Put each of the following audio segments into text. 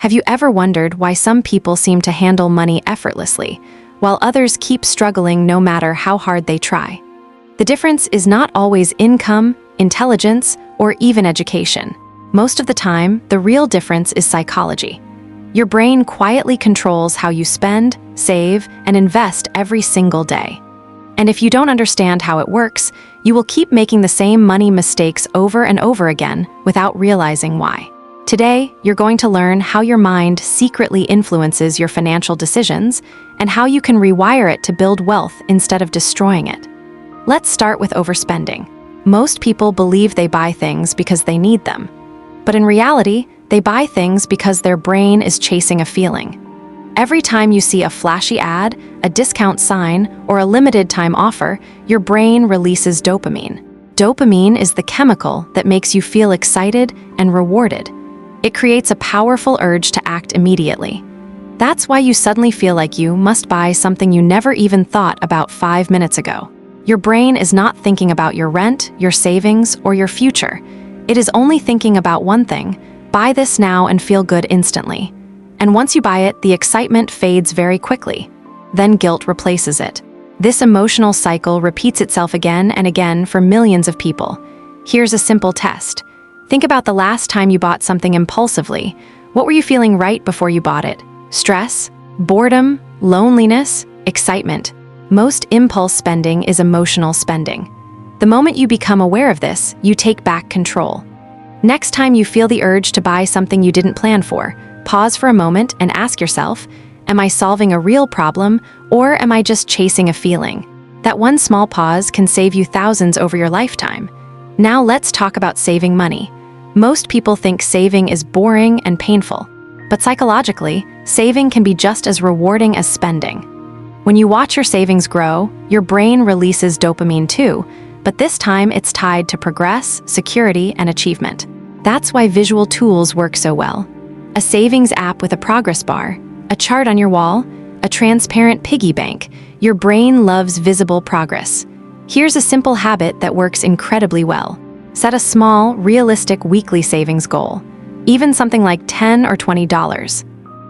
Have you ever wondered why some people seem to handle money effortlessly, while others keep struggling no matter how hard they try? The difference is not always income, intelligence, or even education. Most of the time, the real difference is psychology. Your brain quietly controls how you spend, save, and invest every single day. And if you don't understand how it works, you will keep making the same money mistakes over and over again without realizing why. Today, you're going to learn how your mind secretly influences your financial decisions and how you can rewire it to build wealth instead of destroying it. Let's start with overspending. Most people believe they buy things because they need them. But in reality, they buy things because their brain is chasing a feeling. Every time you see a flashy ad, a discount sign, or a limited time offer, your brain releases dopamine. Dopamine is the chemical that makes you feel excited and rewarded. It creates a powerful urge to act immediately. That's why you suddenly feel like you must buy something you never even thought about 5 minutes ago. Your brain is not thinking about your rent, your savings, or your future. It is only thinking about one thing: buy this now and feel good instantly. And once you buy it, the excitement fades very quickly. Then guilt replaces it. This emotional cycle repeats itself again and again for millions of people. Here's a simple test. Think about the last time you bought something impulsively. What were you feeling right before you bought it? Stress? Boredom? Loneliness? Excitement? Most impulse spending is emotional spending. The moment you become aware of this, you take back control. Next time you feel the urge to buy something you didn't plan for, pause for a moment and ask yourself, am I solving a real problem, or am I just chasing a feeling? That one small pause can save you thousands over your lifetime. Now let's talk about saving money. Most people think saving is boring and painful, but psychologically, saving can be just as rewarding as spending. When you watch your savings grow, your brain releases dopamine too, but this time it's tied to progress, security, and achievement. That's why visual tools work so well. A savings app with a progress bar, a chart on your wall, a transparent piggy bank. Your brain loves visible progress. Here's a simple habit that works incredibly well. Set a small, realistic weekly savings goal, even something like $10 or $20.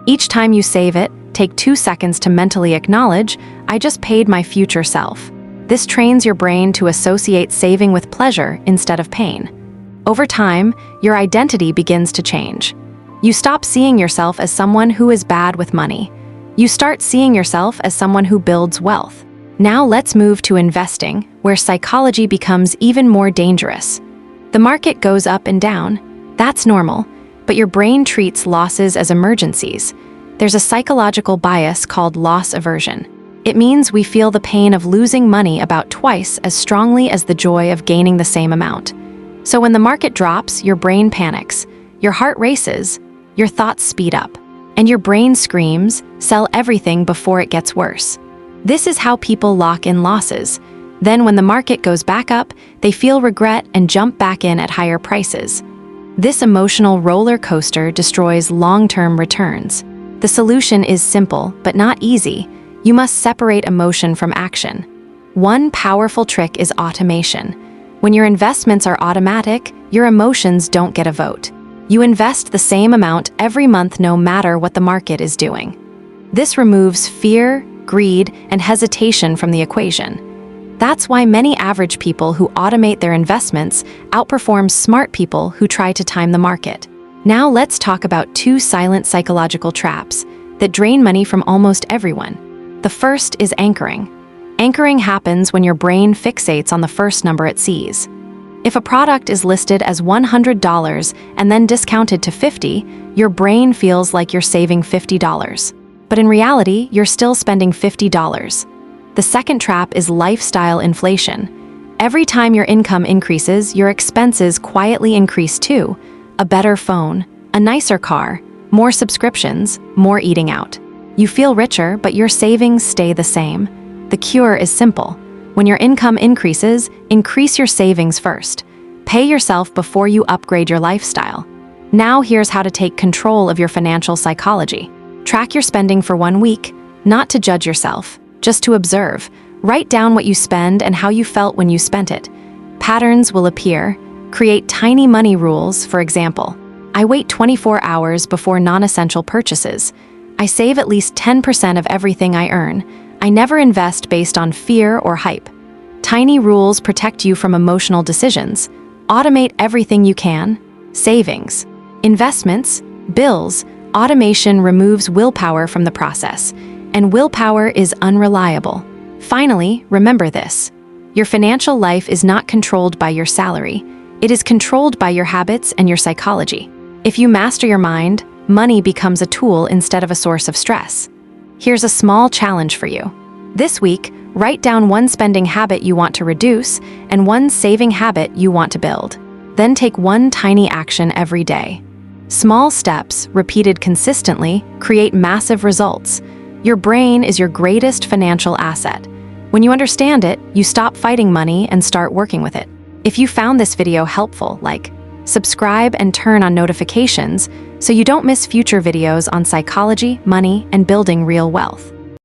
Each time you save it, take 2 seconds to mentally acknowledge, I just paid my future self. This trains your brain to associate saving with pleasure instead of pain. Over time, your identity begins to change. You stop seeing yourself as someone who is bad with money. You start seeing yourself as someone who builds wealth. Now let's move to investing, where psychology becomes even more dangerous. The market goes up and down. That's normal, but your brain treats losses as emergencies. There's a psychological bias called loss aversion. It means we feel the pain of losing money about twice as strongly as the joy of gaining the same amount. So when the market drops, your brain panics, your heart races, your thoughts speed up, and your brain screams, sell everything before it gets worse. This is how people lock in losses. Then when the market goes back up, they feel regret and jump back in at higher prices. This emotional roller coaster destroys long-term returns. The solution is simple, but not easy. You must separate emotion from action. One powerful trick is automation. When your investments are automatic, your emotions don't get a vote. You invest the same amount every month no matter what the market is doing. This removes fear, greed, and hesitation from the equation. That's why many average people who automate their investments outperform smart people who try to time the market. Now let's talk about 2 silent psychological traps that drain money from almost everyone. The first is anchoring. Anchoring happens when your brain fixates on the first number it sees. If a product is listed as $100 and then discounted to $50, your brain feels like you're saving $50. But in reality, you're still spending $50. The second trap is lifestyle inflation. Every time your income increases, your expenses quietly increase too. A better phone, a nicer car, more subscriptions, more eating out. You feel richer, but your savings stay the same. The cure is simple. When your income increases, increase your savings first. Pay yourself before you upgrade your lifestyle. Now here's how to take control of your financial psychology. Track your spending for 1 week, not to judge yourself, just to observe. Write down what you spend and how you felt when you spent it. Patterns will appear. Create tiny money rules, for example. I wait 24 hours before non-essential purchases. I save at least 10% of everything I earn. I never invest based on fear or hype. Tiny rules protect you from emotional decisions. Automate everything you can. Savings. Investments. Bills. Automation removes willpower from the process, and willpower is unreliable. Finally, remember this. Your financial life is not controlled by your salary. It is controlled by your habits and your psychology. If you master your mind, money becomes a tool instead of a source of stress. Here's a small challenge for you. This week, write down one spending habit you want to reduce and one saving habit you want to build. Then take one tiny action every day. Small steps, repeated consistently, create massive results. Your brain is your greatest financial asset. When you understand it, you stop fighting money and start working with it. If you found this video helpful, subscribe and turn on notifications so you don't miss future videos on psychology, money, and building real wealth.